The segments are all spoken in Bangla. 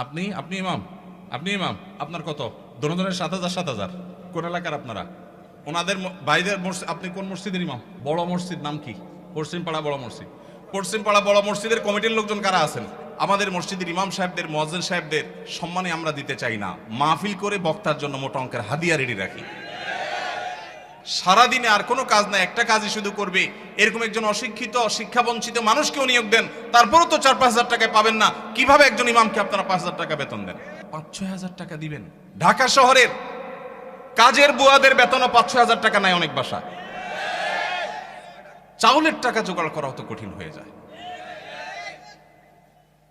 আপনি আপনি ইমাম আপনি ইমাম আপনার কত দোনোজনের 7,000 7,000। কোন এলাকার আপনারা? ওনাদের ভাইদের মসজিদ। আপনি কোন মসজিদের ইমাম? বড় মসজিদ নাম কি? পশ্চিমপাড়া বড় মসজিদ। পশ্চিমপাড়া বড় মসজিদের কমিটির লোকজন কারা আছেন? আমাদের মসজিদের ইমাম সাহেবদের, মুয়াজ্জিন সাহেবদের সম্মানে আমরা দিতে চাই না, মাহফিল করে বক্তার জন্য মোটা অঙ্কের হাদিয়া রেডি রাখি। সারাদিনে আর কোনো কাজ না, একটা কাজই শুধু করবে, এরকম একজন অশিক্ষিত শিক্ষাবঞ্চিত মানুষকেও নিয়োগ দেন, তারপরও তো 4-5 হাজার টাকায় পাবেন না। কিভাবে একজন ইমামকে আপনারা 5 হাজার টাকা বেতন দেন? 5-6 হাজার টাকা দিবেন। ঢাকা শহরের কাজের বুয়াদের বেতনও 5-6 হাজার টাকা নাই অনেক বাসা। চাউলের টাকা জোগাড় করা অত কঠিন হয়ে যায়।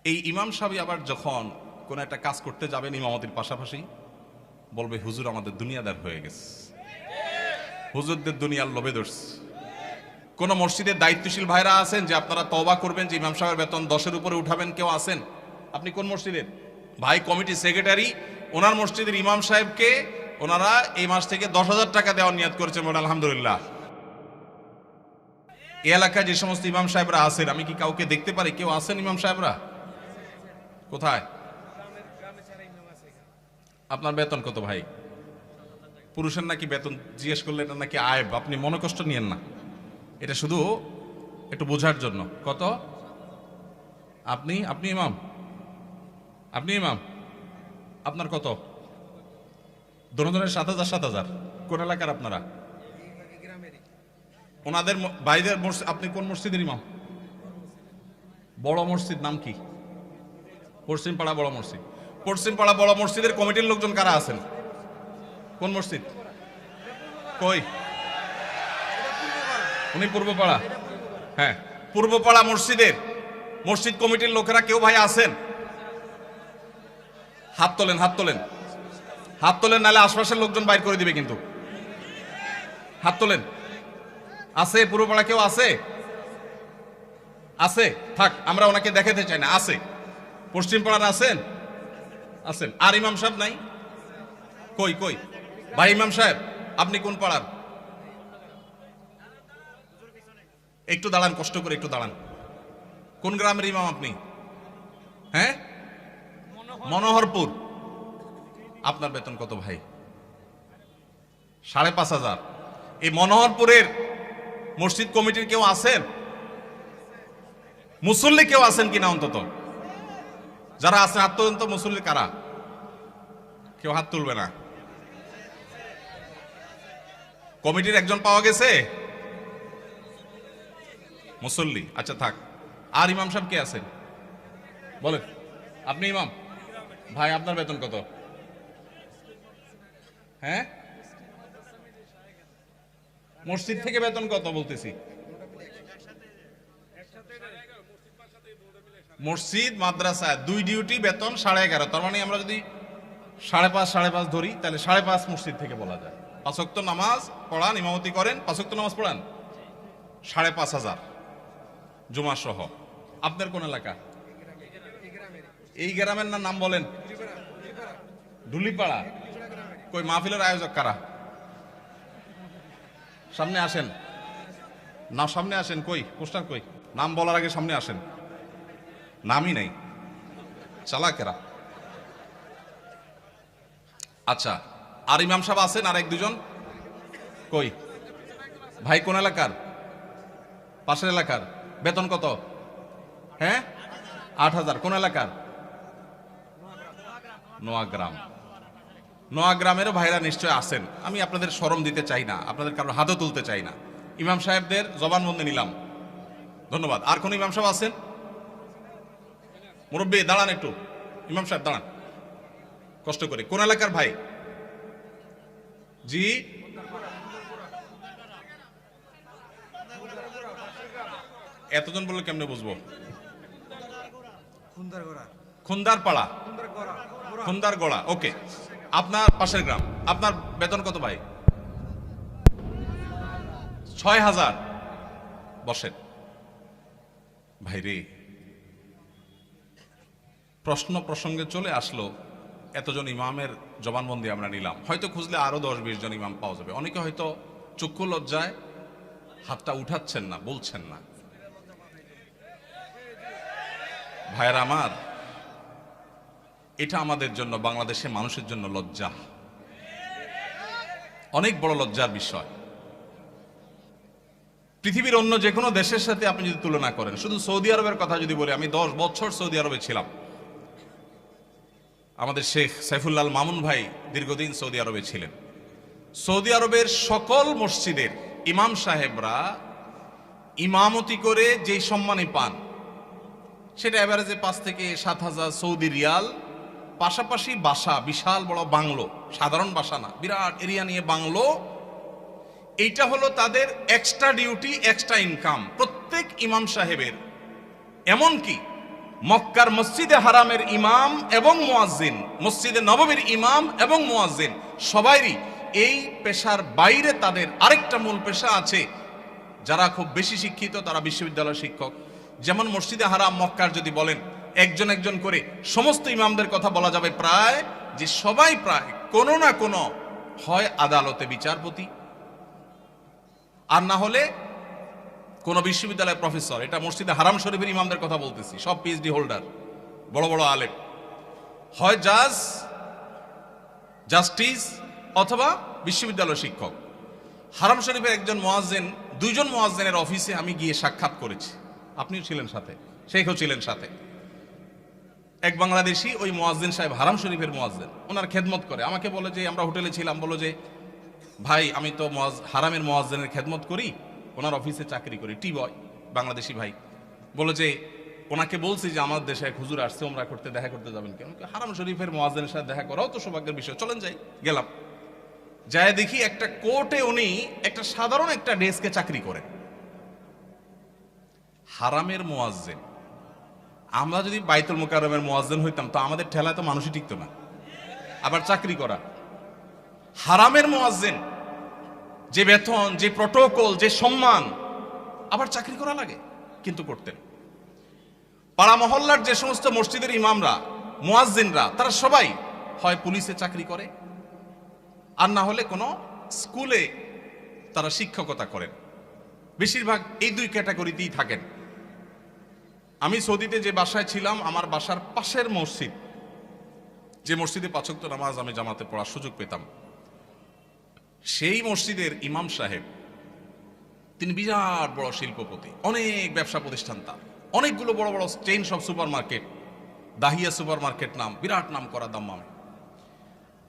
এই ইমাম সাহেব আবার যখন কোন একটা কাজ করতে যাবেন ইমামতির পাশাপাশি বলবে, হুজুর আমাদের দুনিয়াদার হয়ে গেছে, হুজুরদের দুনিয়ার লোভে ধরছে। কোন মসজিদের দায়িত্বশীল ভাইরা আছেন যে আপনারা তওবা করবেন যে ইমাম সাহেবের বেতন 10-এর উপরে উঠাবেন? কেউ আছেন? আপনি কোন মসজিদের ভাই? কমিটি সেক্রেটারি ওনার মসজিদের ইমাম সাহেবকে ওনারা এই মাস থেকে 10,000 টাকা দেওয়ার নিয়ত করেছেন, বলেন আলহামদুলিল্লাহ। এই এলাকায় যে সমস্ত ইমাম সাহেবরা আছেন, আমি কি কাউকে দেখতে পারি? কেউ আছেন ইমাম সাহেবরা? কোথায়? আপনার বেতন কত ভাই? পুরুষের নাকি বেতন জিজ্ঞেস করলে এটা নাকি আয়ব, আপনি মনে কষ্ট নিয়েন না, এটা শুধু একটু বোঝার জন্য। কত? আপনি আপনি ইমাম আপনি ইমাম আপনার কত? দোনোজনের 7,000 7,000। কোন এলাকার আপনারা? ওনাদের ভাইদের আপনি কোন মসজিদের ইমাম? বড় মসজিদ নাম কি? পশ্চিমপাড়া বড় মসজিদ। পশ্চিমপাড়া বড় মসজিদের কমিটির লোকজন কারা আছেন? কোন মসজিদ? কই? উনি পূর্বপাড়া। হ্যাঁ, পূর্বপাড়া মসজিদের মসজিদ কমিটির লোকেরা কেউ ভাই আছেন? হাত তোলেন, হাত তোলেন, হাত তোলেন, নাহলে আশপাশের লোকজন বাইর করে দিবে কিন্তু। হাত তোলেন। আছে পূর্বপাড়া কেউ? আছে? আছে? থাক, আমরা ওনাকে দেখাতে চাই না। আছে পশ্চিমপাড়ার আছেন? আছেন। আর ইমাম সাহেব নাই? কই কই ভাই ইমাম সাহেব আপনি কোন পাড়ার? একটু দাঁড়ান, কষ্ট করে একটু দাঁড়ান। কোন গ্রামের ইমাম আপনি? হ্যাঁ, মনোহরপুর। আপনার বেতন কত ভাই? 5,500। এই মনোহরপুরের মসজিদ কমিটির কেউ আছেন? মুসল্লি কেউ আছেন কিনা অন্তত? যারা আছেন হাত তোলেন তো। মুসল্লি কারা? কেউ হাত তুলবে না। কমিটির একজন পাওয়া গেছে মুসল্লি। আচ্ছা থাক। আর ইমাম সাহেব কে আছেন বলেন? আপনি ইমাম ভাই, আপনার বেতন কত? হ্যাঁ, মসজিদ থেকে বেতন কত বলতেছি? মসজিদ মাদ্রাসা দুই ডিউটি বেতন 11.5। তার মানে আমরা যদি 5.5 ধরি তাহলে 5.5 মসজিদ থেকে বলা যায়। 5 ওয়াক্ত নামাজ পড়ান, ইমামতি করেন, 5 ওয়াক্ত নামাজ পড়ান, 5,500 জুমা সহ। আপনার কোন এলাকা? এই গ্রামের নাম বলেন? ঢুলিপাড়া। কই মাহফিলের আয়োজক কারা? সামনে আসেন না, সামনে আসেন। কই পোস্টার? কই নাম বলার আগে সামনে আসেন। নামই নাই, চালাকেরা। আচ্ছা, আর ইমাম সাহেব আছেন? আর 1-2 জন? কই ভাই কোন এলাকার? পাশের এলাকার। বেতন কত? হ্যাঁ, 8,000। কোন এলাকার? নোয়াগ্রাম। নোয়াগ্রামেরও ভাইরা নিশ্চয় আছেন। আমি আপনাদের শরম দিতে চাই না, আপনাদের কারোর হাতও তুলতে চাই না। ইমাম সাহেবদের জবানবন্দি নিলাম, ধন্যবাদ। আর কোন ইমাম সাহেব আছেন? মুরব্বী দাঁড়ান একটু। ইমাম সাহেব দাঁড়ান কষ্ট করে। কোন এলাকার ভাই? জি, এতজন বললে কেমনে বুঝবো? খুন্দারপাড়া, খুন্দারগড়া। ওকে, আপনার পাশের গ্রাম। আপনার বেতন কত ভাই? 6,000। বসেন ভাই রে। প্রশ্ন প্রসঙ্গে চলে আসলো, এতজন ইমামের জবানবন্দি আমরা নিলাম। হয়তো খুঁজলে আরো 10-20 জন ইমাম পাওয়া যাবে। অনেকে হয়তো চক্ষু লজ্জায় হাতটা উঠাচ্ছেন না, বলছেন না। ভাইয়েরা আমার, এটা আমাদের জন্য, বাংলাদেশের মানুষের জন্য লজ্জা, অনেক বড় লজ্জার বিষয়। পৃথিবীর অন্য যে কোনো দেশের সাথে আপনি যদি তুলনা করেন, শুধু সৌদি আরবের কথা যদি বলি, আমি 10 বছর সৌদি আরবে ছিলাম। আমাদের শেখ সাইফুল্লাহ মামুন ভাই দীর্ঘদিন সৌদি আরবে ছিলেন। সৌদি আরবের সকল মসজিদের ইমাম সাহেবরা ইমামতি করে যেই সম্মানই পান, সেটা এভারেজে 5 থেকে 7,000 সৌদি রিয়াল। পাশাপাশি বাসা, বিশাল বড় বাংলো, সাধারণ বাসা না, বিরাট এরিয়া নিয়ে বাংলো। এইটা হলো তাদের এক্সট্রা ডিউটি, এক্সট্রা ইনকাম প্রত্যেক ইমাম সাহেবের। এমনকি মক্কার মসজিদে হারামের ইমাম এবং মুয়াজ্জিন, মসজিদে নববীর ইমাম এবং মুয়াজ্জিন, সবাইরই এই পেশার বাইরে তাদের আরেকটা মূল পেশা আছে। যারা খুব বেশি শিক্ষিত তারা বিশ্ববিদ্যালয়ের শিক্ষক। যেমন মসজিদে হারাম মক্কার যদি বলেন একজন একজন করে সমস্ত ইমামদের কথা বলা যাবে, প্রায় যে সবাই প্রায় কোনো না কোনো হয় আদালতে বিচারপতি, আর না হলে কোন বিশ্ববিদ্যালয়ের প্রফেসর। এটা মসজিদে হারাম শরীফের ইমামদের কথা বলতেছি, সব পিএইচডি হোল্ডার, বড় বড় আলেম, হয় জাজ, জাস্টিস অথবা বিশ্ববিদ্যালয় শিক্ষক। হারাম শরীফের একজন মুয়াজ্জিন, 2 জন মুয়াজ্জিনের অফিসে আমি গিয়ে সাক্ষাৎ করেছি, আপনিও ছিলেন সাথে, শেখও ছিলেন সাথে। এক বাংলাদেশি ওই মুয়াজ্জিন সাহেব, হারাম শরীফের মুয়াজ্জিন, ওনার খেদমত করে। আমাকে বলে যে, আমরা হোটেলে ছিলাম, বলো যে ভাই আমি তো হারামের মুয়াজ্জিনের খেদমত করি, ওনার অফিসে চাকরি করি, টি বয়, বাংলাদেশি ভাই। বলে যে ওনাকে বলছি যে আমার দেশে এক হুজুর আসছে ওমরা করতে, দেখা করতে যাবেন কেন? হারাম শরীফের মুয়াজ্জিনের সাথে দেখা করাও তো সৌভাগ্যের বিষয়, চলেন যাই। গেলাম, যায় দেখি একটা কোর্টে উনি একটা সাধারণ একটা ডেস্কে চাকরি করেন, হারামের মুয়াজ্জিন। আমরা যদি বাইতুল মুকাররমের মুয়াজ্জিন হইতাম তো আমাদের ঠেলায় তো মানুষই টিকতো না, আবার চাকরি করা। হারামের মুয়াজ্জিন, যে বেতন, যে প্রটোকল, যে সম্মান, আবার চাকরি করা লাগে, কিন্তু করতেন। পাড়া মহল্লার যে সমস্ত মসজিদের ইমামরা, মুয়াজ্জিনরা, তারা সবাই হয় পুলিশে চাকরি করে, আর না হলে কোনো স্কুলে তারা শিক্ষকতা করেন। বেশিরভাগ এই 2 ক্যাটাগরিতেই থাকেন। আমি সৌদিতে যে বাসায় ছিলাম, আমার বাসার পাশের মসজিদ, যে মসজিদে 5 ওয়াক্ত নামাজ আমি জামাতে পড়ার সুযোগ পেতাম, সেই মসজিদের ইমাম সাহেব, তিনি বিরাট বড় শিল্পপতি, অনেক ব্যবসা প্রতিষ্ঠান তার, অনেকগুলো বড় বড় চেইন সব super market, Dahiya super market নাম, বিরাট নাম করা দাম্মামে।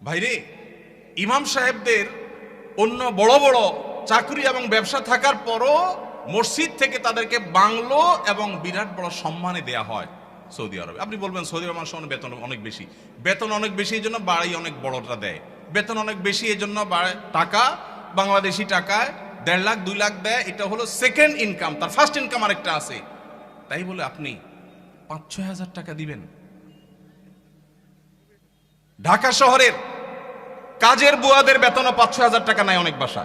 ভাইরে, ইমাম সাহেবদের অন্য বড় বড় চাকরি এবং ব্যবসা থাকার পরও মসজিদ থেকে তাদেরকে বাংলো এবং বিরাট বড় সম্মানে দেয়া হয় সৌদি আরবে। আপনি বলবেন সৌদি আরব মানুষের বেতন অনেক বেশি, বেতন অনেক বেশি এই জন্য বাড়ি অনেক বড়টা দেয়, বেতন অনেক বেশি এই জন্য টাকা, বাংলাদেশি টাকায় 1.5 লাখ 2 লাখ দেয়, এটা হলো সেকেন্ড ইনকাম, তার ফার্স্ট ইনকাম আরেকটা আছে। তাই বলে আপনি 5-6 হাজার টাকা দিবেন? ঢাকা শহরের কাজের বুয়াদের বেতনও 5-6 হাজার টাকা নাই অনেক বাসা।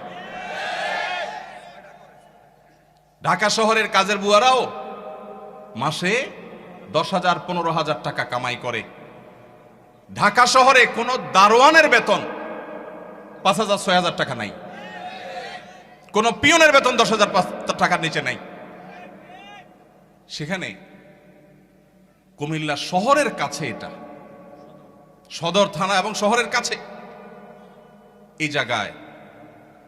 ঢাকা শহরের কাজের বুয়ারাও মাসে 10,000 15,000 টাকা কামাই করে। ঢাকা শহরে কোন দারোয়ানের বেতন 5,000-6,000 টাকা নাই, কোন পিয়নের বেতন 10,000 টাকার নিচে নাই। সেখানে কুমিল্লা শহরের কাছে, এটা সদর থানা এবং শহরের কাছে, এই জায়গায়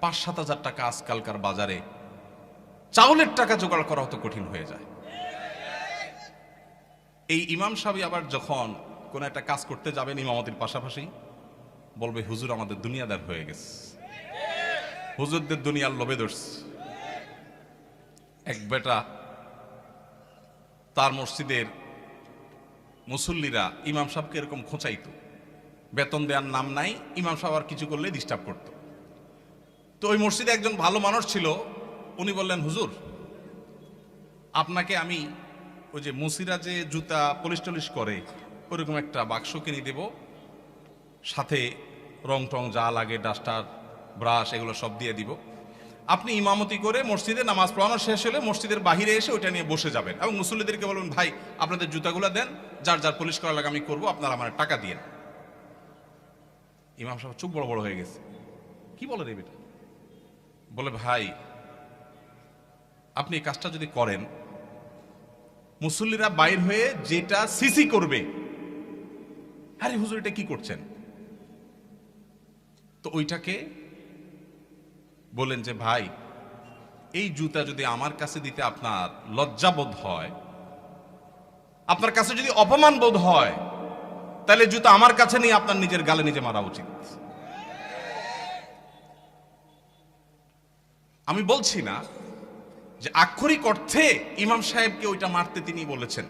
5-7 হাজার টাকা আজকালকার বাজারে চাউলের টাকা জোগাড় করা হতো কঠিন হয়ে যায়। এই ইমাম সাহেব আবার যখন কোন একটা কাজ করতে যাবেন ইমামতির পাশাপাশি, বলবে হুজুর আমাদের দুনিয়াদার হয়ে গেছে, হুজুরদের দুনিয়ার লোভে ধরছে। এক বেটা, তার মসজিদের মুসল্লিরা ইমাম সাহেবকে এরকম খোঁচাইতো, বেতন দেওয়ার নাম নাই, ইমাম সাহেব আর কিছু করলে ডিস্টার্ব করতো। তো ওই মসজিদে একজন ভালো মানুষ ছিল, উনি বললেন হুজুর আপনাকে আমি ওই যে মুসিরা যে জুতা পলিশ টলিশ করে ওরকম একটা বাক্স কিনে দেব, সাথে রং টং যা লাগে, ডাস্টার, ব্রাশ, এগুলো সব দিয়ে দিব। আপনি ইমামতি করে মসজিদে নামাজ পড়ানো শেষ হলে মসজিদের বাহিরে এসে ওইটা নিয়ে বসে যাবেন এবং মুসল্লিদেরকে বলবেন ভাই আপনাদের জুতাগুলো দেন, যার যার পলিশ করা লাগে আমি করবো, আপনারা আমার টাকা দিয়ে। ইমাম সাহেব চোখ বড় বড় হয়ে গেছে, কি বলে রে বেটা? বলে ভাই আপনি এই কাজটা যদি করেন, মুসল্লিরা বাইর হয়ে যেটা সিসি করবে আরে হুজুর এটা কি করছেন? তো ওইটাকে বলেন যে ভাই, এই জুতা যদি আমার কাছে দিতে আপনার লজ্জাবোধ হয়, আপনার কাছে যদি অপমান বোধ হয়, তাহলে জুতা আমার কাছে নিয়ে আপনার নিজের গালে নিজে মারা উচিত। আমি বলছি না যে আক্ষরিক অর্থে ইমাম সাহেবকে ওইটা মারতে তিনি বলেছেন।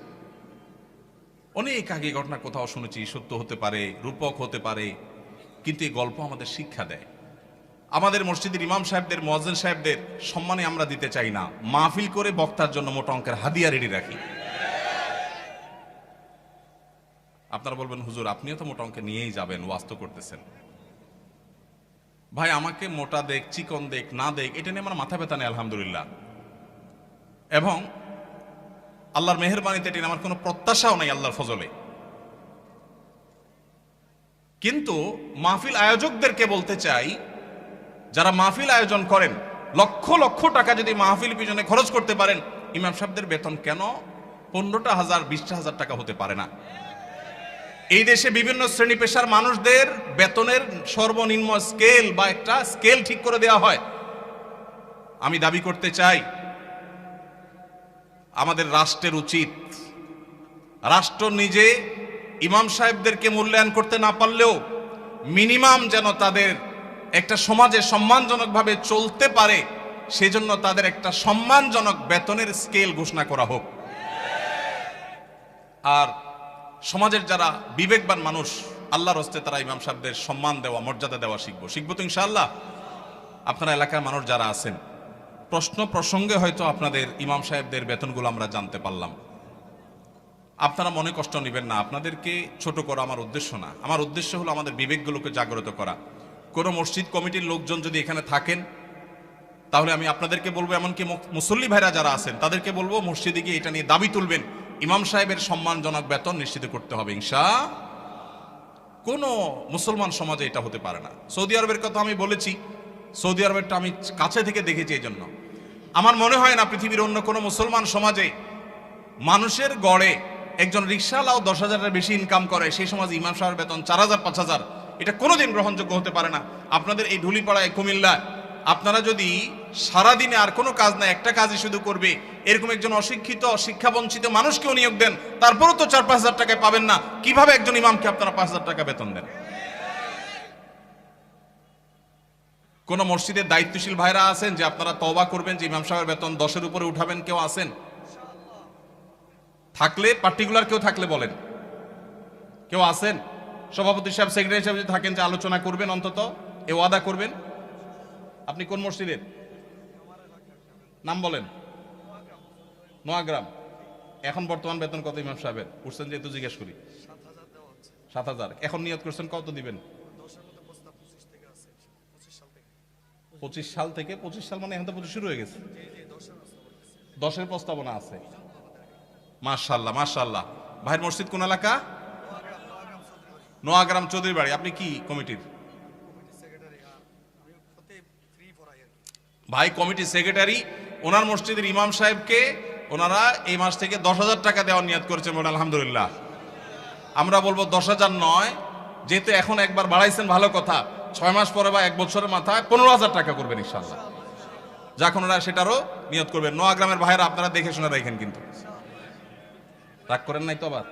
অনেক আগে ঘটনা কোথাও শুনেছি, সত্য হতে পারে, রূপক হতে পারে, কিন্তু এই গল্প আমাদের শিক্ষা দেয়। আমাদের মসজিদের ইমাম সাহেবদের, মুয়াজ্জিন সাহেবদের সম্মানে আমরা দিতে চাই না, মাহফিল করে বক্তার জন্য মোটা অঙ্কের হাদিয়া রেডি রাখি। আপনারা বলবেন হুজুর আপনিও তো মোটা অঙ্কে নিয়েই যাবেন, ওয়াজ তো করতেছেন। ভাই আমাকে মোটা দেখ, চিকন দেখ, না দেখ, এটা নিয়ে আমার মাথা ব্যথা নেই আলহামদুলিল্লাহ, এবং আল্লাহর মেহেরবানিতে এটা আমার কোনো প্রত্যাশাও নাই আল্লাহর ফজলে। কিন্তু মাহফিল আয়োজকদেরকে বলতে চাই, যারা মাহফিল আয়োজন করেন, লক্ষ লক্ষ টাকা যদি মাহফিল পিছনে খরচ করতে পারেন, ইমাম সাহেবদের বেতন কেন 15,000 20,000 টাকা হতে পারে না? এই দেশে বিভিন্ন শ্রেণী পেশার মানুষদের বেতনের সর্বনিম্ন স্কেল বা একটা স্কেল ঠিক করে দেওয়া হয়। আমি দাবি করতে চাই, আমাদের রাষ্ট্রের উচিত, রাষ্ট্র নিজে ইমাম সাহেবদেরকে মূল্যায়ন করতে না পারলেও মিনিমাম যেন তাদের একটা সমাজে সম্মানজনকভাবে চলতে পারে, সেজন্য তাদের একটা সম্মানজনক বেতনের স্কেল ঘোষণা করা হোক। আর সমাজের যারা বিবেকবান মানুষ, আল্লাহর হস্তে তারা ইমাম সাহেবদের সম্মান দেওয়া, মর্যাদা দেওয়া শিখবো তো ইনশাআল্লাহ। আপনারা এলাকার মানুষ যারা আছেন, প্রশ্ন প্রসঙ্গে হয়তো আপনাদের ইমাম সাহেবদের বেতনগুলো আমরা জানতে পারলাম, আপনারা মনে কষ্ট নেবেন না। আপনাদেরকে ছোট করা আমার উদ্দেশ্য না, আমার উদ্দেশ্য হলো আমাদের বিবেকগুলোকে জাগ্রত করা। কোনো মসজিদ কমিটির লোকজন যদি এখানে থাকেন, তাহলে আমি আপনাদেরকে বলবো, এমনকি মুসল্লি ভাইরা যারা আছেন তাদেরকে বলবো, মসজিদে গিয়ে এটা নিয়ে দাবি তুলবেন, ইমাম সাহেবের সম্মানজনক বেতন নিশ্চিত করতে হবে ইনশাআল্লাহ। কোনো মুসলমান সমাজে এটা হতে পারে না। সৌদি আরবের কথা আমি বলেছি, সৌদি আরবেরটা আমি কাছে থেকে দেখেছি, এই জন্য আমার মনে হয় না পৃথিবীর অন্য কোনো মুসলমান সমাজে মানুষের গড়ে একজন রিকশাওয়ালাও 10,000-এর বেশি ইনকাম করে, সেই সমাজে ইমাম সাহেবের বেতন 4,000 5,000, এটা কোনোদিন গ্রহণযোগ্য হতে পারে না। আপনাদের এই ঢুলিপাড়ায়, কুমিল্লা, আপনারা যদি সারাদিনে আর কোনো কাজ না, একটা কাজই শুধু করবে, এরকম একজন অশিক্ষিত, শিক্ষাবঞ্চিত মানুষকেও নিয়োগ দেন, তারপরও তো 4-5,000 টাকায় পাবেন না। কিভাবে একজন ইমামকে আপনারা 5,000 টাকা বেতন দেন? কোন মসজিদের দায়িত্বশীল ভাইরা আছেন যে আপনারা তওবা করবেন যে ইমাম সাহেবের বেতন 10-এর উপরে উঠাবেন? কেউ আছেন? থাকলে, পার্টিকুলার কেউ থাকলে বলেন। কেউ আছেন? সভাপতি সাহেব, সেক্রেটারি সাহেব যদি থাকেন যে আলোচনা করবেন, অন্তত এ ওয়াদা করবেন। আপনি কোন মসজিদের নাম বলেন? নোয়াগ্রাম। এখন বর্তমান বেতন কত ইমাম সাহেবের? উঠছেন যেহেতু জিজ্ঞেস করি। 7,000। এখন নিয়ত করছেন কত দিবেন? 25 সাল থেকে। 25 সাল মানে এখন তো 25 শুরু হয়ে গেছে। 10-এর প্রস্তাবনা আছে। মাশাআল্লাহ মাশাআল্লাহ। ভাইয়ের মসজিদ কোন এলাকা? নোয়াগ্রাম চৌধুরী বাড়ি। আপনি কি কমিটির? ভাই কমিটি সেক্রেটারি। ওনার মসজিদের ইমাম সাহেবকে ওনারা এই মাস থেকে 10,000 টাকা দেওয়ার নিয়ত করেছেন। আলহামদুলিল্লাহ। আমরা বলবো 10,000 নয়, যেহেতু এখন একবার বাড়াইছেন ভালো কথা, 6 মাস পরে বা 1 বছরের মাথায় 15,000 টাকা করবেন ইনশাআল্লাহ। যখন ওরা সেটারও নিয়ত করবেন। নোয়াগ্রামের ভাইরা আপনারা দেখে শুনে রাখেন, কিন্তু রাগ করেন নাই তো আবার?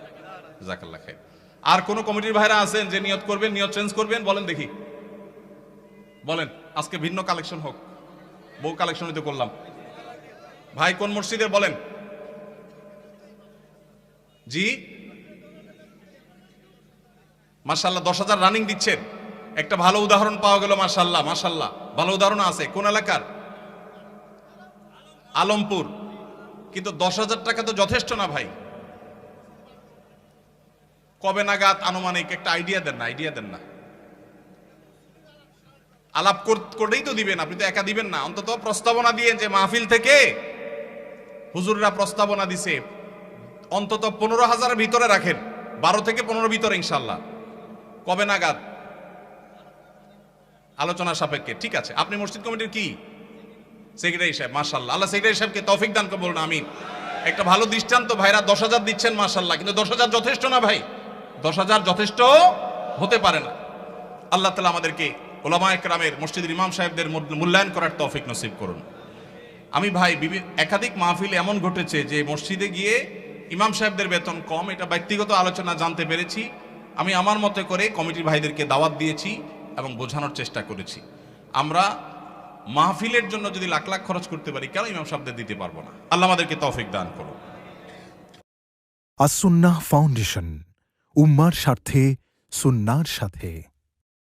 জাযাকাল্লাহ খাইর। আর কোন কমিটির ভাইরা আছেন যে নিয়ত করবেন, নিয়ত চেঞ্জ করবেন? বলেন দেখি, বলেন। আজকে ভিন্ন কালেকশন হোক, বহু কালেকশনই তো করলাম। ভাই কোন মসজিদের বলেন? জি মাশাআল্লাহ, 10,000 রানিং দিচ্ছেন। একটা ভালো উদাহরণ পাওয়া গেল। মাশাআল্লাহ মাশাআল্লাহ, ভালো উদাহরণ আছে। কোন এলাকার? আলমপুর। কিন্তু 10,000 টাকা তো যথেষ্ট না ভাই। কবে নাগাদ আনুমানিক একটা আইডিয়া দেন না? আইডিয়া দেন না, আলাপ করেই তো দিবেন। আপনি তো একা দিবেন না, অন্তত প্রস্তাবনা দিয়ে, যে মাহফিল থেকে হুজুররা প্রস্তাবনা দিছে, অন্তত 15,000-এর ভিতরে রাখেন। 12 থেকে 15 ভিতরে ইনশাআল্লাহ। কবে নাগাদ? আলোচনা সাপেক্ষে। ঠিক আছে। আপনি মসজিদ কমিটির কি? সেক্রেটারি সাহেব। মাশাআল্লাহ, আল্লাহ সেক্রেটারি সাহেবকে তৌফিক দান করুন, আমিন। একটা ভালো দৃষ্টান্ত। ভাইরা 10,000 দিচ্ছেন, মাশাআল্লাহ, কিন্তু 10,000 যথেষ্ট না ভাই। 10,000 যথেষ্ট হতে পারে না। আল্লাহ তাআলা আমাদেরকে উলামায়ে কেরামের, মসজিদের ইমাম সাহেবদের মূল্যায়ন করার তৌফিক নসিব করুন। আমি ভাই একাধিক মাহফিলে এমন ঘটেছে যে মসজিদে গিয়ে ইমাম সাহেবদের বেতন কম, এটা ব্যক্তিগত আলোচনা জানতে পেরেছি। আমি আমার মতো করে কমিটির ভাইদেরকে দাওয়াত দিয়েছি এবং বোঝানোর চেষ্টা করেছি। আমরা মাহফিলের জন্য যদি লাখ লাখ খরচ করতে পারি, কেন ইমাম সাহেবদের দিতে পারবো না? আল্লাহ আমাদেরকে তৌফিক দান করুন। আস-সুন্নাহ ফাউন্ডেশন, উম্মার স্বার্থে সুন্নাহর সাথে।